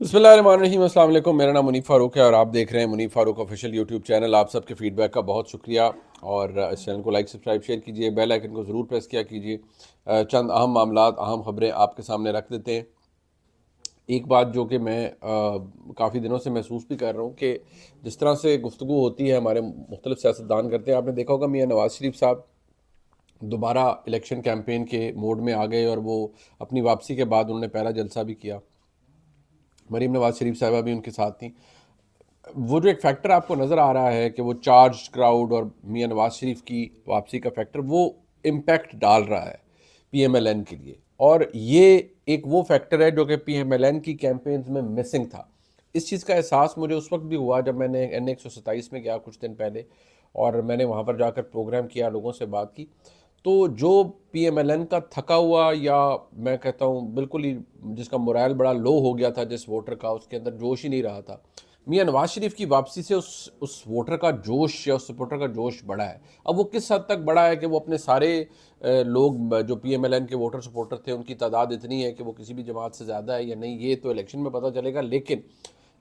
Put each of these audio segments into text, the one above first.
बिस्मिल्लाहिर्रहमानिर्रहीम। अस्सलाम वालेकुम। मेरा नाम मुनीफ़ फ़ारूक है और आप देख रहे हैं मुनीफ़ फ़ारूक ऑफिशियल यूट्यूब चैनल। आप सबके फ़ीडबैक का बहुत शुक्रिया और इस चैनल को लाइक सब्सक्राइब शेयर कीजिए, बेल आइकन को ज़रूर प्रेस किया कीजिए। चंद अहम मामलात अहम ख़बरें आपके सामने रख देते हैं। एक बात जो कि मैं काफ़ी दिनों से महसूस भी कर रहा हूँ कि जिस तरह से गुफ्तगू होती है, हमारे मुख्तलिफ सियासतदान करते हैं। आपने देखा होगा मियाँ नवाज़ शरीफ साहब दोबारा इलेक्शन कैंपेन के मोड में आ गए और वो अपनी वापसी के बाद उन्होंने पहला जलसा भी किया। मरीम नवाज़ शरीफ साहबा भी उनके साथ थी। वो जो एक फैक्टर आपको नज़र आ रहा है कि वो चार्ज क्राउड और मियाँ नवाज शरीफ की वापसी का फैक्टर वो इम्पैक्ट डाल रहा है पीएमएलएन के लिए। और ये एक वो फैक्टर है जो कि पीएमएलएन की कैंपेन्स में मिसिंग था। इस चीज़ का एहसास मुझे उस वक्त भी हुआ जब मैंने NA 127 में गया कुछ दिन पहले, और मैंने वहाँ पर जाकर प्रोग्राम किया, लोगों से बात की। तो जो पीएमएलएन का थका हुआ, या मैं कहता हूँ बिल्कुल ही जिसका मोराल बड़ा लो हो गया था, जिस वोटर का उसके अंदर जोश ही नहीं रहा था, मियाँ नवाज शरीफ की वापसी से उस वोटर का जोश या उस सपोर्टर का जोश बढ़ा है। अब वो किस हद तक बढ़ा है कि वो अपने सारे लोग जो पीएमएलएन के वोटर सपोर्टर थे उनकी तादाद इतनी है कि वो किसी भी जमात से ज़्यादा है या नहीं, ये तो इलेक्शन में पता चलेगा। लेकिन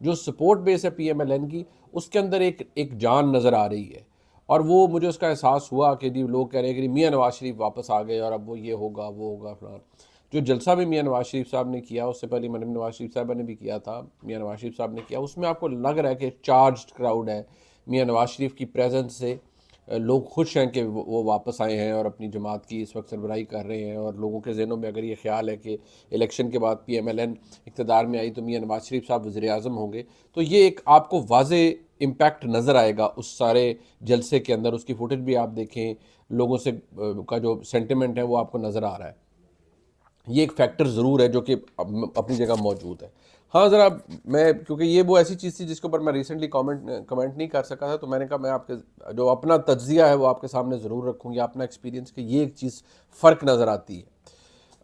जो सपोर्ट बेस है पीएमएलएन की, उसके अंदर एक एक जान नज़र आ रही है। और वो मुझे उसका एहसास हुआ कि जी लोग कह रहे हैं कि मियाँ नवाज शरीफ वापस आ गए और अब वो ये होगा वो होगा फलाना। जो जलसा भी मियाँ नवाज शरीफ साहब ने किया, उससे पहले मरीम नवाज शरीफ साहबा ने भी किया था, मियाँ नवाज शरीफ साहब ने किया, उसमें आपको लग रहा है कि चार्ज क्राउड है। मियाँ नवाज शरीफ की प्रेजेंस से लोग खुश हैं कि वो वापस आए हैं और अपनी जमात की इस वक्त सरबराही कर रहे हैं। और लोगों के जहनों में अगर ये ख्याल है कि इलेक्शन के बाद पीएमएलएन इक़्तिदार में आई तो मियाँ नवाज शरीफ साहब वज़ीर आज़म होंगे, तो ये एक आपको वाज़े इम्पैक्ट नज़र आएगा उस सारे जलसे के अंदर। उसकी फुटेज भी आप देखें, लोगों से का जो सेंटिमेंट है वो आपको नज़र आ रहा है। ये एक फैक्टर ज़रूर है जो कि अपनी जगह मौजूद है। हाँ, ज़रा मैं, क्योंकि ये वो ऐसी चीज़ थी जिसके ऊपर मैं रिसेंटली कमेंट नहीं कर सका था, तो मैंने कहा मैं आपके जो अपना तज्ज़िया है वो आपके सामने ज़रूर रखूँगी, अपना एक्सपीरियंस, कि ये एक चीज़ फ़र्क नज़र आती है।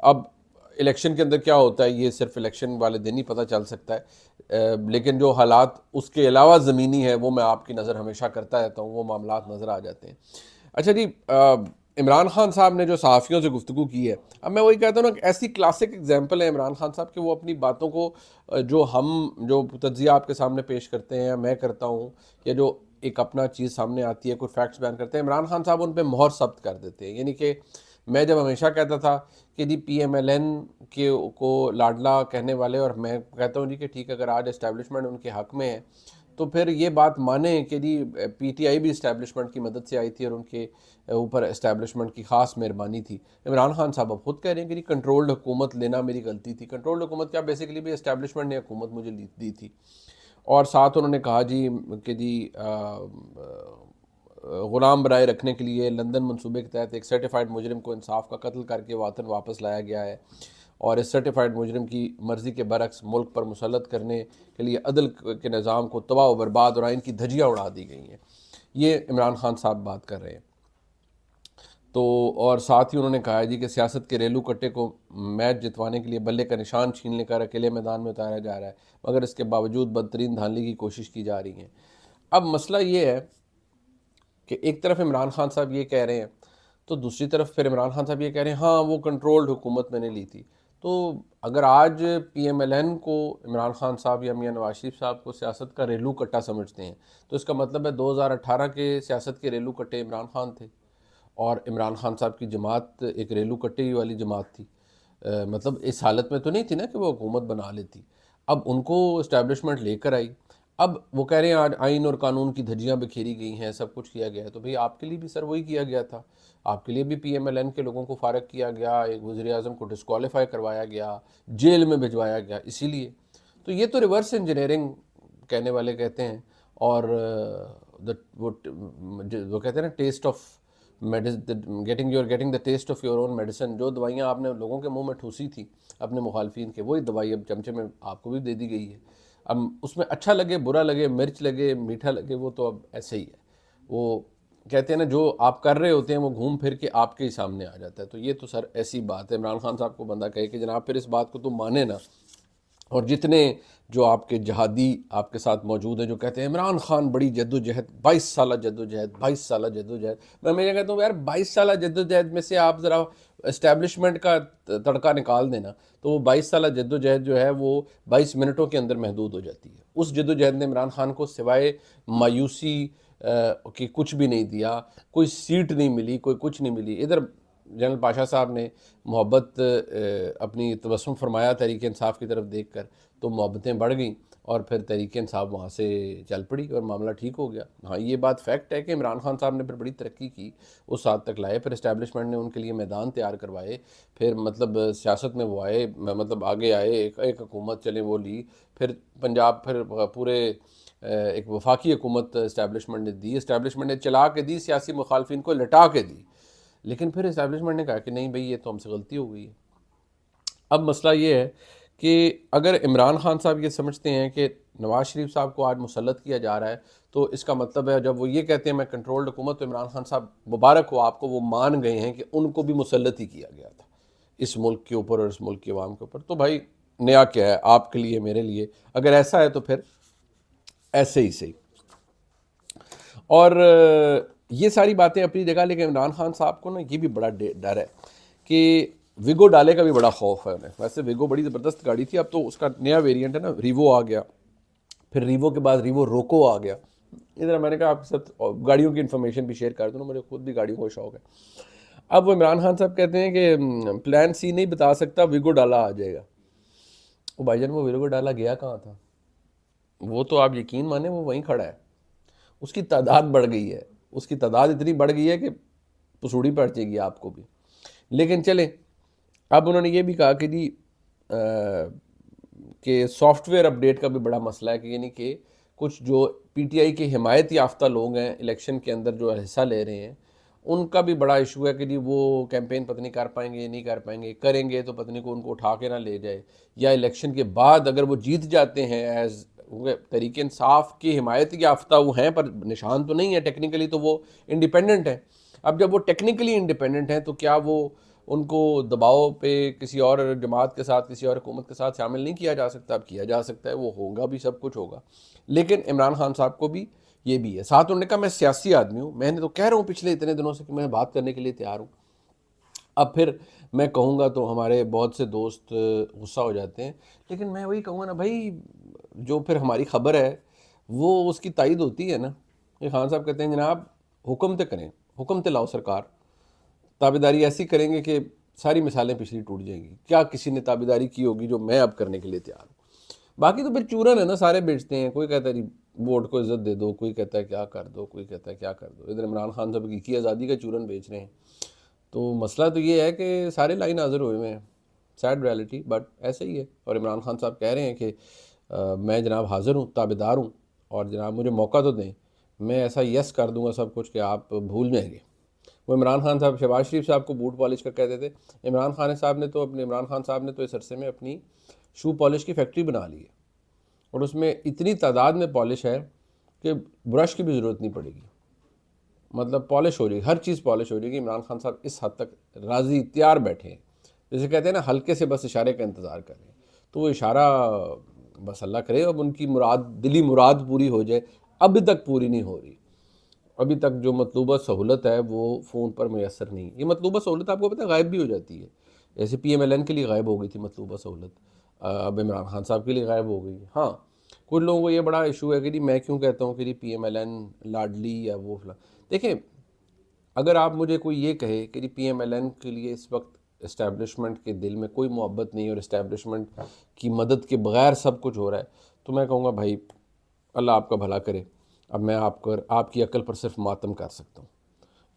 अब इलेक्शन के अंदर क्या होता है ये सिर्फ इलेक्शन वाले दिन ही पता चल सकता है, लेकिन जो हालात उसके अलावा ज़मीनी है वो मैं आपकी नज़र हमेशा करता रहता हूँ, वो मामलात नज़र आ जाते हैं। अच्छा जी, इमरान खान साहब ने जो सहाफ़ियों से गुफ्तगू की है, अब मैं वही कहता हूँ ना कि ऐसी क्लासिक एग्जांपल है इमरान खान साहब कि वो अपनी बातों को जो तज्ज़िया आपके सामने पेश करते हैं, मैं करता हूँ, या जो एक अपना चीज़ सामने आती है, कुछ फैक्ट्स बयान करते हैं, इमरान खान साहब उन पर मोहर सब्त कर देते हैं। यानी कि मैं जब हमेशा कहता था कि जी पीएमएलएन के को लाडला कहने वाले, और मैं कहता हूँ जी कि ठीक है, अगर आज इस्टेब्लिशमेंट उनके हक़ में है तो फिर ये बात माने कि जी पीटीआई भी इस्टेब्लिशमेंट की मदद से आई थी और उनके ऊपर इस्टेब्लिशमेंट की ख़ास मेहरबानी थी। इमरान खान साहब अब खुद कह रहे हैं कि जी कंट्रोल्ड हुकूमत लेना मेरी गलती थी। कंट्रोल्ड हुकूमत क्या, बेसिकली भी इस्टेब्लिशमेंट ने हुकूमत मुझे दी थी। और साथ उन्होंने कहा जी कि जी ग़ुलाम बनाए रखने के लिए लंदन मंसूबे के तहत एक सर्टिफाइड मुजरिम को इंसाफ का कत्ल करके वतन वापस लाया गया है, और इस सर्टिफाइड मुजरिम की मर्ज़ी के बरक्स मुल्क पर मुसल्लत करने के लिए अदल के निज़ाम को तबाह व बर्बाद और आइन की धज्जियाँ उड़ा दी गई हैं। ये इमरान खान साहब बात कर रहे हैं। तो और साथ ही उन्होंने कहा है जी कि सियासत के रेलू कट्टे को मैच जितवाने के लिए बल्ले का निशान छीन लेकर अकेले मैदान में उतारा जा रहा है, मगर इसके बावजूद बदतरीन धांधली की कोशिश की जा रही है। अब मसला ये है कि एक तरफ इमरान खान साहब ये कह रहे हैं, तो दूसरी तरफ फिर इमरान खान साहब ये कह रहे हैं हाँ वो कंट्रोल्ड हुकूमत मैंने ली थी। तो अगर आज पीएमएलएन को इमरान खान साहब या मियाँ नवाज शरीफ साहब को सियासत का रेलू कट्टा समझते हैं, तो इसका मतलब है 2018 के सियासत के रेलू कट्टे इमरान खान थे, और इमरान खान साहब की जमात एक रेलू कट्टे वाली जमात थी। मतलब इस हालत में तो नहीं थी ना कि वो हुकूमत बना लेती। अब उनको इस्टेब्लिशमेंट लेकर आई। अब वो कह रहे हैं आज आइन और कानून की धज्जियाँ बिखेरी गई हैं, सब कुछ किया गया है। तो भाई आपके लिए भी सर वही किया गया था। आपके लिए भी पीएमएलएन के लोगों को फारग किया गया, एक वज़ीर आज़म को डिस्क्वालीफाई करवाया गया, जेल में भिजवाया गया इसीलिए। तो ये तो रिवर्स इंजीनियरिंग कहने वाले कहते हैं। और वो कहते हैं ना, taste of medicine, getting the taste of your own medicine. जो दवाइयाँ आपने लोगों के मुंह में ठूसी थी अपने मुखालफिन के, वही दवाई अब चमचे में आपको भी दे दी गई है। अब उसमें अच्छा लगे, बुरा लगे, मिर्च लगे, मीठा लगे, वो तो अब ऐसे ही है। वो कहते हैं ना, जो आप कर रहे होते हैं वो घूम फिर के आपके ही सामने आ जाता है। तो ये तो सर ऐसी बात है। इमरान खान साहब को बंदा कहे कि जनाब फिर इस बात को तो माने ना। और जितने जो आपके जहादी आपके साथ मौजूद हैं जो कहते हैं इमरान खान बड़ी जद्दोजहद, 22 साल जद्दोजहद, 22 साल जद्दोजहद, मैं कहता हूँ यार 22 साल जद्दोजहद में से आप ज़रा इस्टेब्लिशमेंट का तड़का निकाल देना, तो वो 22 साल जद्दोजहद जो है वो 22 मिनटों के अंदर महदूद हो जाती है। उस जद्दोजहद ने इमरान खान को सिवाय मायूसी कि कुछ भी नहीं दिया, कोई सीट नहीं मिली, कोई कुछ नहीं मिली। इधर जनरल पाशा साहब ने मोहब्बत अपनी तबस्सुम फरमाया तहरीक इंसाफ की तरफ देख कर, तो मोहब्बतें बढ़ गईं और फिर तहरीक इंसाफ वहाँ से चल पड़ी और मामला ठीक हो गया। हाँ, ये बात फैक्ट है कि इमरान खान साहब ने फिर बड़ी तरक्की की, उस साथ तक लाए, फिर इस्टेब्लिशमेंट ने उनके लिए मैदान तैयार करवाए, फिर मतलब सियासत में वो आए, मतलब आगे आए, एक हुकूमत चले वो ली, फिर पंजाब, फिर पूरे एक वफाकी हुकूमत इस्टेब्लिशमेंट ने दी, इस्टेब्लिशमेंट ने चला के दी, सियासी मुखालफिन को लटा के दी। लेकिन फिर इस्टेब्लिशमेंट ने कहा कि नहीं भाई, ये तो हमसे गलती हो गई है। अब मसला ये है कि अगर इमरान खान साहब ये समझते हैं कि नवाज़ शरीफ साहब को आज मुसल्लत किया जा रहा है, तो इसका मतलब है जब वो ये कहते हैं मैं कंट्रोल्ड हुकूमत, तो इमरान खान साहब मुबारक हो आपको, वो मान गए हैं कि उनको भी मुसल्लत ही किया गया था इस मुल्क के ऊपर और इस मुल्क की आवाम के ऊपर। तो भाई नया क्या है आपके लिए, मेरे लिए, अगर ऐसा है तो फिर ऐसे ही सही। और ये सारी बातें अपनी जगह, लेकिन इमरान खान साहब को ना ये भी बड़ा डर है कि विगो डाले का भी बड़ा खौफ है उन्हें। वैसे विगो बड़ी ज़बरदस्त गाड़ी थी, अब तो उसका नया वेरिएंट है ना, रीवो आ गया, फिर रीवो के बाद रीवो रोको आ गया। इधर मैंने कहा आपके साथ गाड़ियों की इन्फॉर्मेशन भी शेयर कर दूँ, मुझे खुद भी गाड़ियों का शौक है। अब वो इमरान खान साहब कहते हैं कि प्लान सी नहीं बता सकता, विगो डाला आ जाएगा। वो भाईजान, वो विगो डाला गया कहाँ था? वो तो आप यकीन माने वो वहीं खड़ा है, उसकी तादाद बढ़ गई है, उसकी तादाद इतनी बढ़ गई है कि पसूड़ी पड़ जाएगी आपको भी। लेकिन चले, अब उन्होंने ये भी कहा कि जी कि सॉफ्टवेयर अपडेट का भी बड़ा मसला है, कि यानी कि कुछ जो पीटीआई के हिमायत याफ्ता लोग हैं इलेक्शन के अंदर जो हिस्सा ले रहे हैं, उनका भी बड़ा इशू है कि जी वो कैंपेन पता नहीं कर पाएंगे, नहीं कर पाएंगे, करेंगे तो पता नहीं को उनको उठा के ना ले जाए, या इलेक्शन के बाद अगर वो जीत जाते हैं एज तहरीक इंसाफ की हिमायत याफ्ता वो हैं, पर निशान तो नहीं है टेक्निकली, तो वो इंडिपेंडेंट हैं। अब जब वो टेक्निकली इंडिपेंडेंट हैं, तो क्या वो उनको दबाव पे किसी और जमात के साथ, किसी और हुकूमत के साथ शामिल नहीं किया जा सकता? अब किया जा सकता है, वो होगा भी, सब कुछ होगा। लेकिन इमरान खान साहब को भी ये भी है। साथ उन्होंने कहा मैं सियासी आदमी हूँ, मैंने तो कह रहा हूँ पिछले इतने दिनों से कि मैं बात करने के लिए तैयार हूँ। अब फिर मैं कहूँगा तो हमारे बहुत से दोस्त गुस्सा हो जाते हैं, लेकिन मैं वही कहूँगा ना भाई, जो फिर हमारी खबर है वो उसकी तायद होती है ना। ये खान साहब कहते हैं जनाब हुक्म तो करें, हुक्म तो लाओ सरकार, ताबेदारी ऐसी करेंगे कि सारी मिसालें पिछली टूट जाएंगी। क्या किसी ने ताबेदारी की होगी जो मैं अब करने के लिए तैयार हूँ? बाकी तो फिर चूरन है ना, सारे बेचते हैं, कोई कहता है जी वोट को इज्जत दे दो, कोई कहता है क्या कर दो, कोई कहता है क्या कर दो। इधर इमरान खान साहब की आज़ादी का चूरन बेच रहे हैं। तो मसला तो ये है कि सारे लाइन हाजिर हुए हुए हैं, सैड रियलिटी, बट ऐसे ही है। और इमरान खान साहब कह रहे हैं कि मैं जनाब हाज़िर हूँ, ताबेदार हूँ, और जनाब मुझे मौका तो दें, मैं ऐसा यस कर दूंगा सब कुछ कि आप भूल जाएंगे। वो इमरान खान साहब शहबाज शरीफ साहब को बूट पॉलिश का कहते थे। इमरान खान साहब ने तो इस अरसे में अपनी शू पॉलिश की फैक्ट्री बना ली है, और उसमें इतनी तादाद में पॉलिश है कि ब्रश की भी ज़रूरत नहीं पड़ेगी। मतलब पॉलिश हो जाएगी, हर चीज़ पॉलिश हो जाएगी। इमरान खान साहब इस हद तक राज़ी तैयार बैठे हैं, जैसे कहते हैं ना हल्के से बस इशारे का इंतज़ार कर रहे हैं। तो वो इशारा बस अल्लाह करे, अब उनकी मुराद, दिली मुराद पूरी हो जाए। अभी तक पूरी नहीं हो रही, अभी तक जो मतलूबा सहूलत है वो फ़ोन पर मैसर नहीं। ये मतलूबा सहूलत आपको पता है गायब भी हो जाती है, जैसे PMLN के लिए गायब हो गई थी मतलूबा सहूलत, अब इमरान खान साहब के लिए गायब हो गई। हाँ, कुछ लोगों को ये बड़ा इशू है कि जी मैं क्यों कहता हूँ कि जी PMLN लाडली या वो फला। देखें, अगर आप मुझे कोई ये कहे कि जी PMLN के लिए इस वक्त इस्टेब्लिशमेंट के दिल में कोई मोहब्बत नहीं और इस्टेब्लिशमेंट की मदद के बगैर सब कुछ हो रहा है, तो मैं कहूँगा भाई अल्लाह आपका भला करे। अब मैं आपकी अक्ल पर सिर्फ मातम कर सकता हूँ,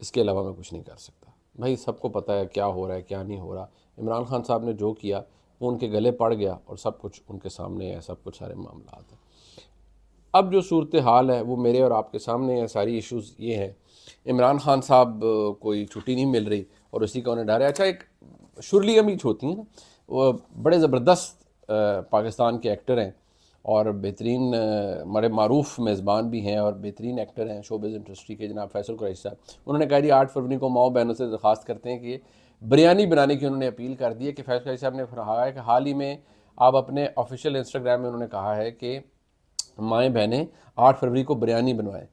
इसके अलावा मैं कुछ नहीं कर सकता। भाई सबको पता है क्या हो रहा है, क्या नहीं हो रहा। इमरान खान साहब ने जो किया वो उनके गले पड़ गया, और सब कुछ उनके सामने है, सब कुछ सारे मामला हैं। अब जो सूरत हाल है वो मेरे और आपके सामने है। सारी इश्यूज़ ये हैं, इमरान खान साहब कोई छुट्टी नहीं मिल रही और उसी का उन्हें डर है। अच्छा, एक शुरली अमीज होती हैं ना, वो बड़े ज़बरदस्त पाकिस्तान के एक्टर हैं और बेहतरीन बड़े मारूफ मेज़बान भी हैं और बेहतरीन एक्टर हैं शोबिज़ इंडस्ट्री के, जनाब फैसल कुरैशी साहब। उन्होंने कहा जी 8 फरवरी को माओ बहनों से दरख्वास्त करते हैं कि बिरयानी बनाने की उन्होंने अपील कर दी है। कि फैसल कुरैशी साहब ने कहा है कि हाल ही में आप अपने ऑफिशियल इंस्टाग्राम में उन्होंने कहा है कि माएँ बहनें 8 फरवरी को बिरयानी बनवाएं।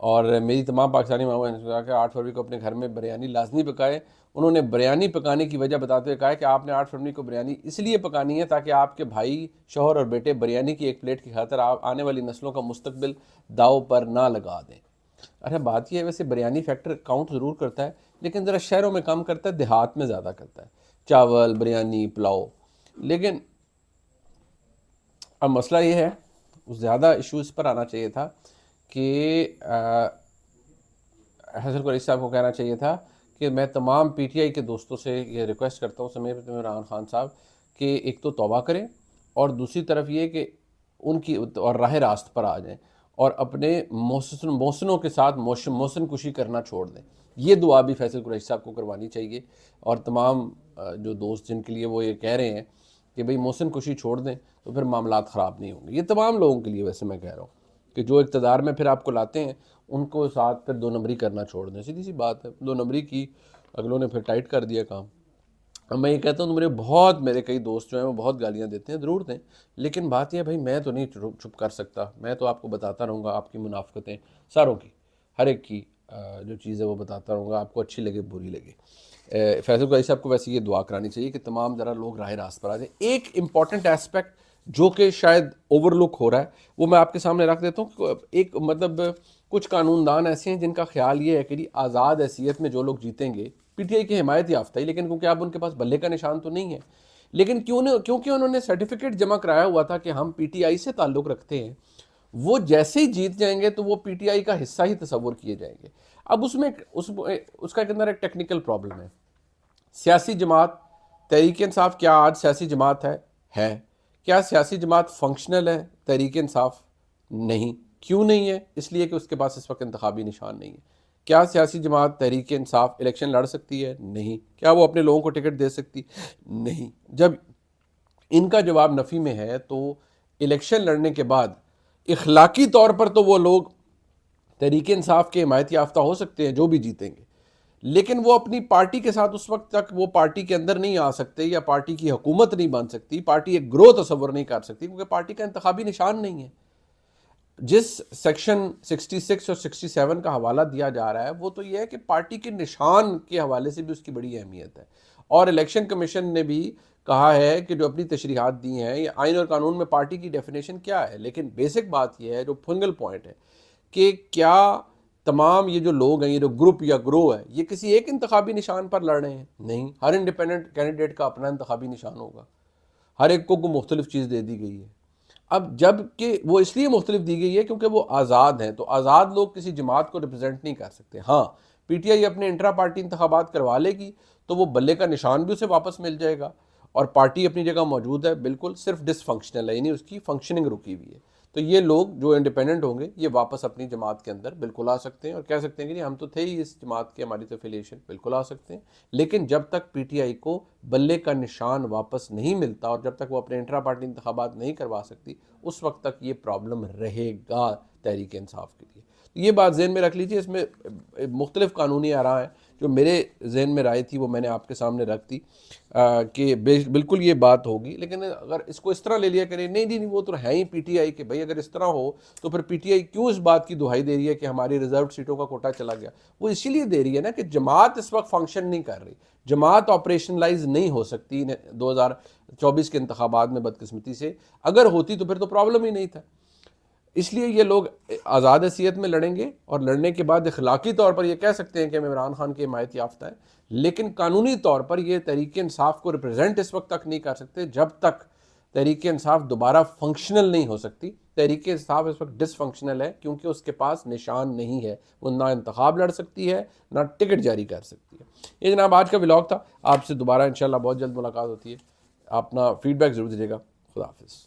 और मेरी तमाम पाकिस्तानी मामा ने कहा कि 8 फरवरी को अपने घर में बिरयानी लाजमी पकाए। उन्होंने बिरयानी पकाने की वजह बताते हुए कहा कि आपने 8 फरवरी को बिरयानी इसलिए पकानी है ताकि आपके भाई, शौहर और बेटे बिरयानी की एक प्लेट की खातिर आप आने वाली नस्लों का मुस्तकबिल दाव पर ना लगा दें। अरे बात यह है, वैसे बिरयानी फैक्टर काउंट ज़रूर करता है, लेकिन ज़रा शहरों में कम करता है, देहात में ज़्यादा करता है, चावल, बिरयानी, पुलाव। लेकिन अब मसला ये है, उस ज़्यादा इशू इस पर आना चाहिए था कि हसन कुरैशी साहब को कहना चाहिए था कि मैं तमाम पीटीआई के दोस्तों से ये रिक्वेस्ट करता हूँ समेत इमरान खान साहब कि एक तो तौबा करें, और दूसरी तरफ ये कि उनकी और राह रास्त पर आ जाएं और अपने मोहसिनों के साथ मोहसिन कुशी करना छोड़ दें। ये दुआ भी फैसल कुरैशी साहब को करवानी चाहिए, और तमाम जो दोस्त जिनके लिए वो ये कह रहे हैं कि भाई मोहसिन कुशी छोड़ दें तो फिर मामलात ख़राब नहीं होंगे। ये तमाम लोगों के लिए वैसे मैं कह रहा हूँ कि जो इक़्तिदार में फिर आपको लाते हैं उनको साथ फिर दो नंबरी करना छोड़ दें। सीधी सी बात है, दो नंबरी की अगलों ने फिर टाइट कर दिया काम। अब मैं ये कहता हूँ, मेरे कई दोस्त जो हैं वो बहुत गालियाँ देते हैं, ज़रूर दें, लेकिन बात यह भाई मैं तो नहीं चुप कर सकता। मैं तो आपको बताता रहूँगा आपकी मुनाफ़क़तें सारों की, हर एक की जो चीज़ है वो बताता रहूँगा, आपको अच्छी लगे बुरी लगे। फैसल कुरैशी साहब को वैसे ये दुआ करानी चाहिए कि तमाम ज़रा लोग राह रास्त पर आ जाए। एक इम्पॉर्टेंट एस्पेक्ट जो कि शायद ओवरलुक हो रहा है वो मैं आपके सामने रख देता हूँ। एक मतलब कुछ कानूनदान ऐसे हैं जिनका ख्याल ये है कि आज़ाद हैसियत में जो लोग जीतेंगे, पीटीआई की हिमायत याफ्ता ही, लेकिन क्योंकि अब उनके पास बल्ले का निशान तो नहीं है, लेकिन क्योंकि उन्होंने सर्टिफिकेट जमा कराया हुआ था कि हम पीटीआई से ताल्लुक़ रखते हैं, वो जैसे ही जीत जाएंगे तो वो पीटीआई का हिस्सा ही तस्वुर किए जाएंगे। अब उसका के अंदर एक टेक्निकल प्रॉब्लम है। सियासी जमात तहरीक इंसाफ क्या आज सियासी जमात है? क्या सियासी जमात फंक्शनल है? तहरीक इंसाफ नहीं। क्यों नहीं है? इसलिए कि उसके पास इस वक्त इंतखाबी निशान नहीं है। क्या सियासी जमात तहरीक इंसाफ इलेक्शन लड़ सकती है? नहीं। क्या वो अपने लोगों को टिकट दे सकती? नहीं। जब इनका जवाब नफ़ी में है तो इलेक्शन लड़ने के बाद इखलाकी तौर पर तो वो लोग तहरीक इंसाफ के हिमायत याफ्ता हो सकते हैं जो भी जीतेंगे, लेकिन वो अपनी पार्टी के साथ उस वक्त तक वो पार्टी के अंदर नहीं आ सकते या पार्टी की हुकूमत नहीं बन सकती, पार्टी एक ग्रोथ तस्वर नहीं कर सकती, क्योंकि पार्टी का इंतखाबी निशान नहीं है। जिस सेक्शन 66 और 67 का हवाला दिया जा रहा है वो तो ये है कि पार्टी के निशान के हवाले से भी उसकी बड़ी अहमियत है, और इलेक्शन कमीशन ने भी कहा है कि जो अपनी तशरीहात दी हैं, ये आइन और कानून में पार्टी की डेफिनेशन क्या है, लेकिन बेसिक बात यह है, जो फंगल पॉइंट है, कि क्या तमाम ये जो लोग हैं, ये जो ग्रुप या ग्रो है, ये किसी एक इंतखाबी निशान पर लड़ रहे हैं? नहीं, हर इंडिपेंडेंट कैंडिडेट का अपना इंतखाबी निशान होगा, हर एक को मुख्तलिफ चीज़ दे दी गई है। अब जबकि वो इसलिए मुख्तलिफ दी गई है क्योंकि वो आज़ाद हैं, तो आज़ाद लोग किसी जमात को रिप्रेजेंट नहीं कर सकते। हाँ, पीटीआई अपने इंट्रा पार्टी इंतखाबात करवा लेगी तो वो बल्ले का निशान भी उसे वापस मिल जाएगा, और पार्टी अपनी जगह मौजूद है, बिल्कुल सिर्फ डिसफंक्शनल है, यानी उसकी फंक्शनिंग रुकी हुई है। तो ये लोग जो इंडिपेंडेंट होंगे ये वापस अपनी जमात के अंदर बिल्कुल आ सकते हैं और कह सकते हैं कि नहीं हम तो थे ही इस जमात के, हमारी तो एफिलिएशन, बिल्कुल आ सकते हैं। लेकिन जब तक पीटीआई को बल्ले का निशान वापस नहीं मिलता और जब तक वो अपने इंट्रा पार्टी इंतखाबात नहीं करवा सकती, उस वक्त तक ये प्रॉब्लम रहेगा तहरीक इंसाफ के लिए। तो ये बात जहन में रख लीजिए। इसमें मुख्तलिफ कानूनी आरा हैं, जो मेरे जहन में राय थी वो मैंने आपके सामने रख दी कि बिल्कुल ये बात होगी। लेकिन अगर इसको इस तरह ले लिया करें, नहीं नहीं वो तो है ही पीटीआई के, भाई अगर इस तरह हो तो फिर पीटीआई क्यों इस बात की दुहाई दे रही है कि हमारी रिजर्व सीटों का कोटा चला गया? वो इसीलिए दे रही है ना कि जमात इस वक्त फंक्शन नहीं कर रही, जमात ऑपरेशनलाइज नहीं हो सकती 2024 के इंतखाबात में, बदकिस्मती से। अगर होती तो फिर तो प्रॉब्लम ही नहीं था। इसलिए ये लोग आज़ाद हैसियत में लड़ेंगे और लड़ने के बाद इखलाकी तौर पर ये कह सकते हैं कि हम इमरान खान की हिमायत याफ्ता है, लेकिन कानूनी तौर पर ये तहरीक इंसाफ को रिप्रेजेंट इस वक्त तक नहीं कर सकते जब तक तहरीक इंसाफ दोबारा फंक्शनल नहीं हो सकती। तहरीक इंसाफ इस वक्त डिसफंक्शनल है क्योंकि उसके पास निशान नहीं है, वो ना इंतखाब लड़ सकती है ना टिकट जारी कर सकती है। ये जनाब आज का व्लॉग था, आपसे दोबारा इंशाल्लाह बहुत जल्द मुलाकात होती है। अपना फीडबैक ज़रूर दीजिएगा। खुदा हाफिज़।